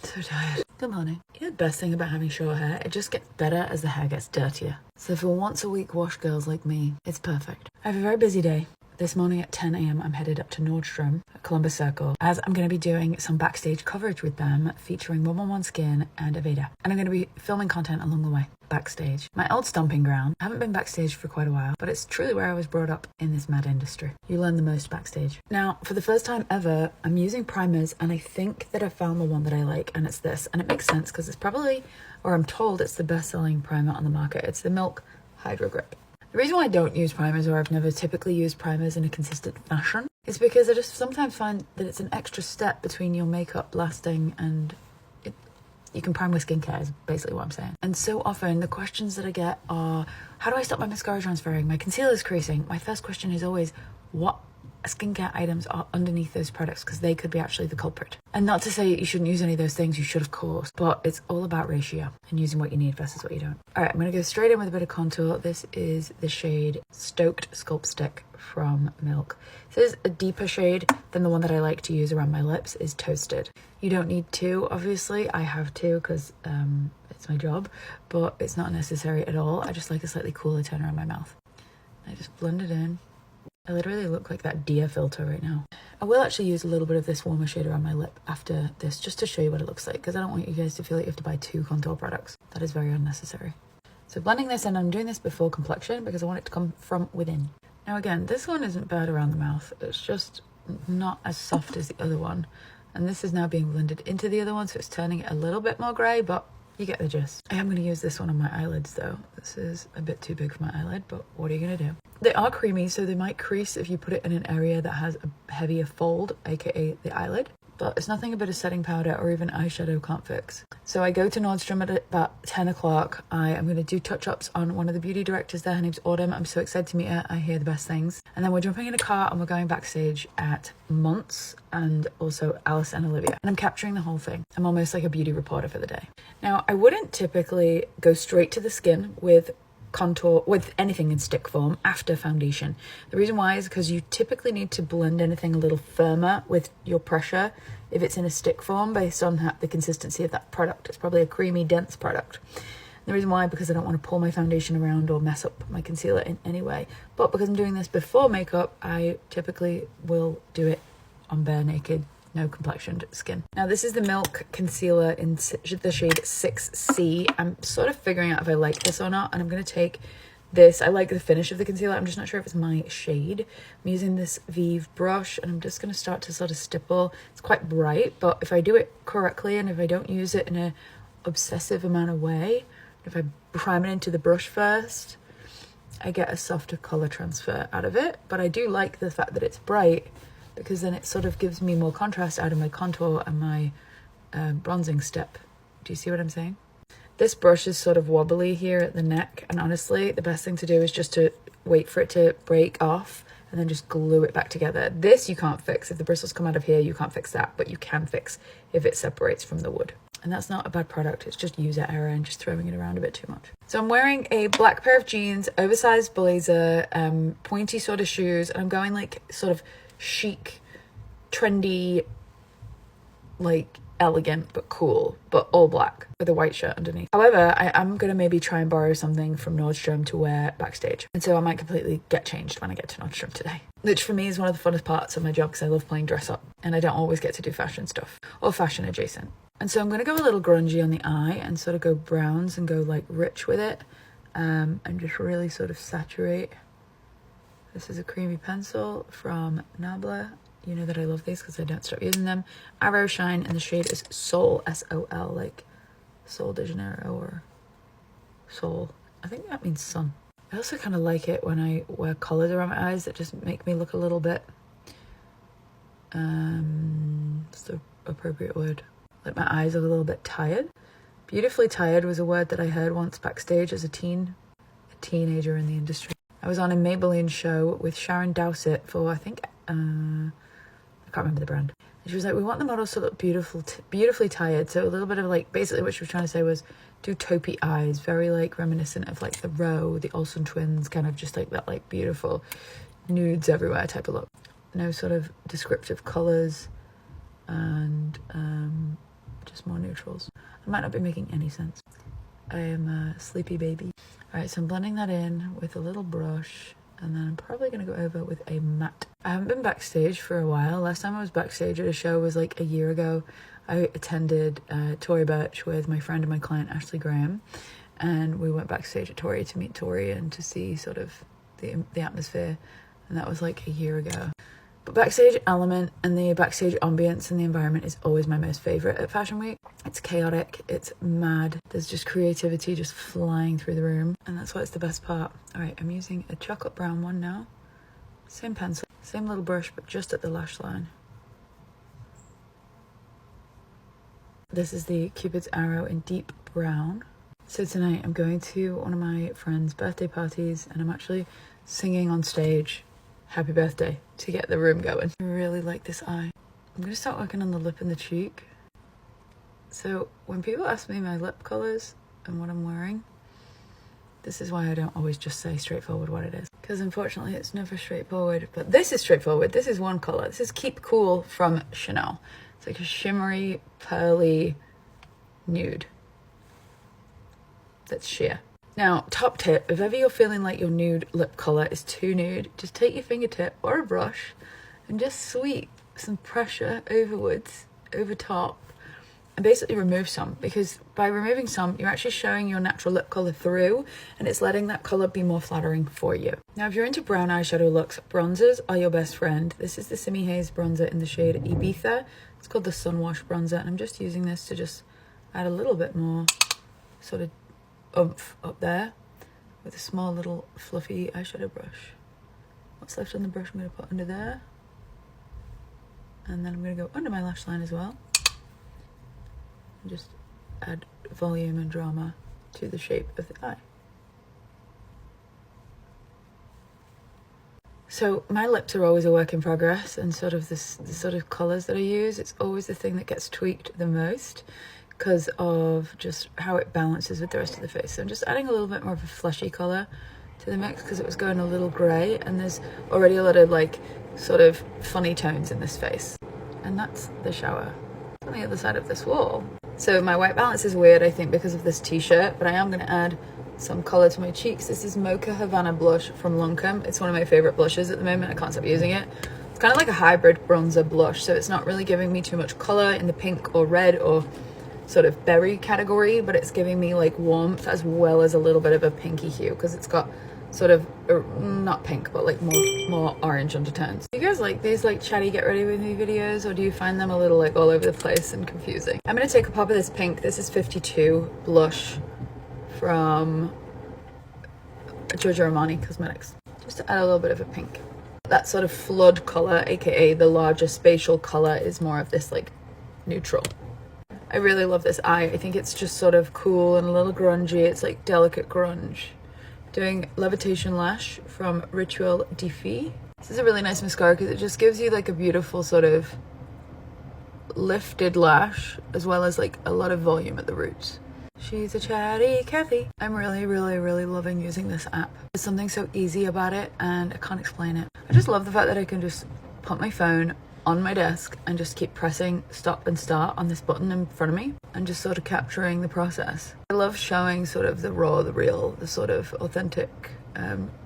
So tired. Good morning. You know the best thing about having short hair? It just gets better as the hair gets dirtier. So for once a week wash girls like me, it's perfect. I have a very busy day. This morning at 10 a.m. I'm headed up to Nordstrom at Columbus Circle as I'm going to be doing some backstage coverage with them featuring 111 Skin and Aveda. And I'm going to be filming content along the way. Backstage. My old stomping ground. I haven't been backstage for quite a while, but it's truly where I was brought up in this mad industry. You learn the most backstage. Now, for the first time ever, I'm using primers and I think that I found the one that I like, and it's this. And it makes sense because it's probably, or I'm told it's the best-selling primer on the market. It's the Milk Hydro Grip. The reason why I don't use primers, or I've never typically used primers in a consistent fashion, is because I just sometimes find that it's an extra step between your makeup lasting and you can prime with skincare is basically what I'm saying. And so often the questions that I get are, how do I stop my mascara transferring? My concealer is creasing. My first question is always, what skincare items are underneath those products? Because they could be actually the culprit. And not to say you shouldn't use any of those things, you should of course, but it's all about ratio and using what you need versus what you don't. All right, I'm gonna go straight in with a bit of contour. This is the shade Stoked Sculpt Stick from Milk. This is a deeper shade than the one that I like to use around my lips, is Toasted. You don't need two, obviously. I have two because it's my job, but it's not necessary at all. I just like a slightly cooler tone around my mouth. I just blend it in. I literally look like that deer filter right now. I will actually use a little bit of this warmer shade around my lip after this, just to show you what it looks like, because I don't want you guys to feel like you have to buy two contour products. That is very unnecessary. So blending this in, I'm doing this before complexion because I want it to come from within. Now again, this one isn't bad around the mouth. It's just not as soft as the other one. And this is now being blended into the other one, so it's turning it a little bit more grey, but you get the gist. I am going to use this one on my eyelids though. This is a bit too big for my eyelid, but what are you going to do? They are creamy, so they might crease if you put it in an area that has a heavier fold, aka the eyelid. But it's nothing a bit of setting powder or even eyeshadow can't fix. So I go to Nordstrom at about 10 o'clock. I am going to do touch-ups on one of the beauty directors there. Her name's Autumn. I'm so excited to meet her. I hear the best things. And then we're jumping in a car and we're going backstage at Monts and also Alice and Olivia. And I'm capturing the whole thing. I'm almost like a beauty reporter for the day. Now, I wouldn't typically go straight to the skin with contour with anything in stick form after foundation. The reason why is because you typically need to blend anything a little firmer with your pressure if it's in a stick form based on the consistency of that product. It's probably a creamy, dense product. And the reason why, because I don't want to pull my foundation around or mess up my concealer in any way. But because I'm doing this before makeup, I typically will do it on bare naked, no complexioned skin. Now this is the Milk concealer in the shade 6C. I'm sort of figuring out if I like this or not, and I'm going to take this. I like the finish of the concealer. I'm just not sure if it's my shade. I'm using this Vive brush and I'm just going to start to sort of stipple. It's quite bright, but if I do it correctly and if I don't use it in a obsessive amount of way, if I prime it into the brush first, I get a softer color transfer out of it. But I do like the fact that it's bright, because then it sort of gives me more contrast out of my contour and my bronzing step. Do you see what I'm saying? This brush is sort of wobbly here at the neck, and honestly, the best thing to do is just to wait for it to break off and then just glue it back together. This you can't fix. If the bristles come out of here, you can't fix that, but you can fix if it separates from the wood. And that's not a bad product, it's just user error and just throwing it around a bit too much. So I'm wearing a black pair of jeans, oversized blazer, pointy sort of shoes, and I'm going like sort of chic, trendy, like elegant but cool, but all black with a white shirt underneath. However, I am gonna maybe try and borrow something from Nordstrom to wear backstage, and so I might completely get changed when I get to Nordstrom today, which for me is one of the funnest parts of my job because I love playing dress up and I don't always get to do fashion stuff or fashion adjacent. And so I'm gonna go a little grungy on the eye and sort of go browns and go like rich with it, and just really sort of saturate. This is a creamy pencil from Nabla. You know that I love these because I don't stop using them. Arrow Shine, and the shade is Sol, S-O-L, like Sol de Janeiro or Sol. I think that means sun. I also kind of like it when I wear collars around my eyes that just make me look a little bit, what's the appropriate word? Like my eyes are a little bit tired. Beautifully tired was a word that I heard once backstage as a teenager in the industry. I was on a Maybelline show with Sharon Dowsett for, I think, I can't remember the brand. And she was like, we want the models to look beautifully tired. So a little bit of like, basically what she was trying to say was do taupey eyes, very like reminiscent of like the Row, the Olsen twins, kind of just like that like beautiful nudes everywhere type of look. No sort of descriptive colors, and just just more neutrals. I might not be making any sense. I am a sleepy baby. All right, so I'm blending that in with a little brush, and then I'm probably going to go over with a matte. I haven't been backstage for a while. Last time I was backstage at a show was like a year ago. I attended Tory Burch with my friend and my client Ashley Graham, and we went backstage at Tory to meet Tory and to see sort of the atmosphere, and that was like a year ago. But backstage element and the backstage ambience and the environment is always my most favorite at Fashion Week. It's chaotic, it's mad, there's just creativity just flying through the room, and that's why it's the best part. All right, I'm using a chocolate brown one now. Same pencil, same little brush, but just at the lash line. This is the Cupid's Arrow in deep brown. So tonight I'm going to one of my friend's birthday parties, and I'm actually singing on stage happy birthday to get the room going. I really like this eye. I'm going to start working on the lip and the cheek. So when people ask me my lip colors and what I'm wearing, this is why I don't always just say straightforward what it is, because unfortunately it's never straightforward. But this is straightforward. This is one color. This is Keep Cool from Chanel. It's like a shimmery, pearly nude that's sheer. Now, top tip, if ever you're feeling like your nude lip color is too nude, just take your fingertip or a brush and just sweep some pressure overwards, over top, and basically remove some, because by removing some, you're actually showing your natural lip color through, and it's letting that color be more flattering for you. Now, if you're into brown eyeshadow looks, bronzers are your best friend. This is the Simi Haze bronzer in the shade Ibiza. It's called the Sunwash bronzer, and I'm just using this to just add a little bit more sort of oomph up there with a small little fluffy eyeshadow brush. What's left on the brush I'm going to put under there, and then I'm going to go under my lash line as well and just add volume and drama to the shape of the eye. So my lips are always a work in progress, and sort of the sort of colors that I use, it's always the thing that gets tweaked the most because of just how it balances with the rest of the face. So I'm just adding a little bit more of a fleshy color to the mix because it was going a little gray, and there's already a lot of like sort of funny tones in this face. And that's the shower. It's on the other side of this wall. So my white balance is weird, I think, because of this t-shirt, but I am going to add some color to my cheeks. This is Mocha Havana blush from Lancome. It's one of my favorite blushes at the moment. I can't stop using it. It's kind of like a hybrid bronzer blush, so it's not really giving me too much color in the pink or red or sort of berry category, but it's giving me like warmth as well as a little bit of a pinky hue because it's got sort of not pink but like more orange undertones. Do you guys like these like chatty get ready with me videos, or do you find them a little like all over the place and confusing? I'm going to take a pop of this pink. This is 52 blush from Giorgio Armani Cosmetics, just to add a little bit of a pink. That sort of flood color, aka the larger spatial color, is more of this like neutral. I really love this eye. I think it's just sort of cool and a little grungy. It's like delicate grunge. Doing Levitation Lash from Rituel Defi. This is a really nice mascara because it just gives you like a beautiful sort of lifted lash as well as like a lot of volume at the roots. She's a chatty Kathy. I'm really loving using this app. There's something so easy about it and I can't explain it. I just love the fact that I can just put my phone on my desk and just keep pressing stop and start on this button in front of me and just sort of capturing the process. I love showing sort of the raw, the real, the sort of authentic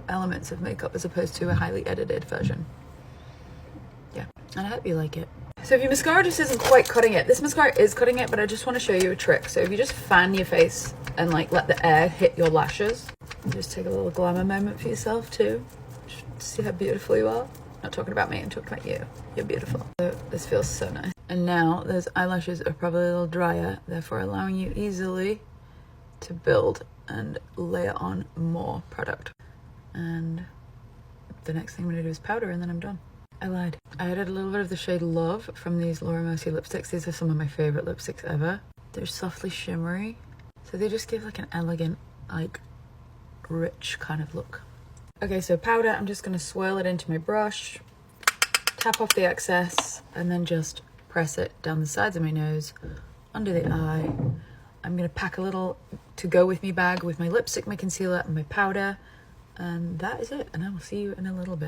elements of makeup as opposed to a highly edited version. Yeah, and I hope you like it. So if your mascara just isn't quite cutting it, this mascara is cutting it, but I just want to show you a trick. So if you just fan your face and like let the air hit your lashes, just take a little glamour moment for yourself too. Just see how beautiful you are. Not talking about me, I'm talking about you. You're beautiful. So this feels so nice. And now those eyelashes are probably a little drier, therefore allowing you easily to build and layer on more product. And the next thing I'm gonna do is powder, and then I'm done. I lied. I added a little bit of the shade Love from these Laura Mercier lipsticks. These are some of my favorite lipsticks ever. They're softly shimmery, so they just give like an elegant, like rich kind of look. Okay, so powder, I'm just going to swirl it into my brush, tap off the excess, and then just press it down the sides of my nose, under the eye. I'm going to pack a little to-go with me bag with my lipstick, my concealer, and my powder, and that is it. And I will see you in a little bit.